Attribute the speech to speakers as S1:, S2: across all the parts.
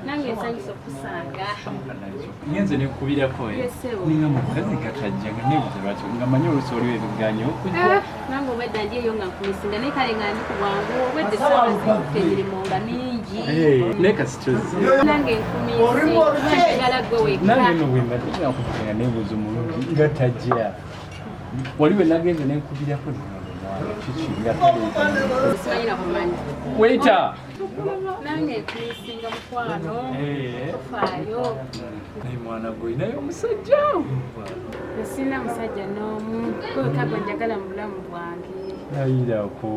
S1: nange nsanyusa okusanga
S2: ngenze nekubirako ninga mukazi katajjaga nebuze lwaki nga manyi olusi oliwo ebiganyo okujja
S1: nange obwedda ndiyo nga nkumisinga naye kale nga ndi ku bwangu obwedda essaawa zikutte emirimu nga mingi
S2: naye kasitozi
S1: nange nkumisinjagala gwe wekka
S2: nange no bwembadde nakukanga nebuuza omulungi nga tajja waliwe nagenze nenkubirako
S1: simanyira kumanyi
S2: weta
S1: nange nkumisinga mukwano ofaayo
S2: naye mwana gwe naye omusajja
S1: sina musajja n'omu kweweka gwe njagala mu bulamu bwange
S2: ayirako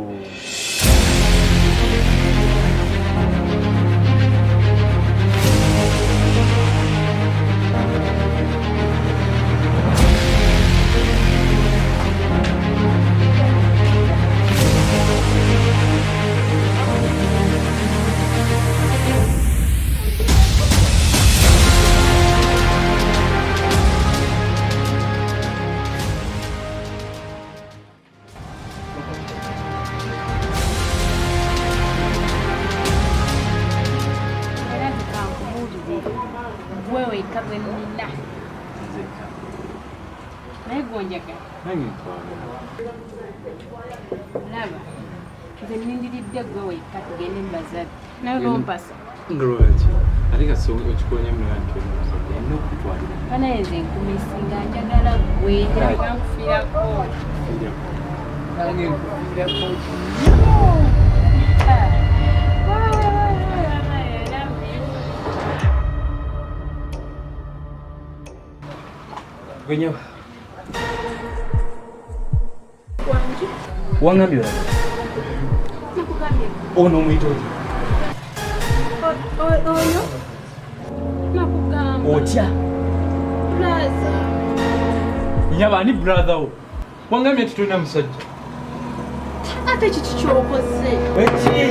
S1: laba nze nindiridde gwe wekka tugende mbazadde naye nompasa
S2: nga lwaki ate kasi okikonya mulantimusajja ina okutwalira
S1: kanaye nze nkumisinga njagala gwe nkufiirako
S2: nange nkufiirako gwenyewa wangambye oyo omuyita
S1: oyo nakugamba
S2: otya
S1: braza
S2: nyaba ani brother wo wangambye titulina musajja
S1: ate kiki kyokoze
S2: eki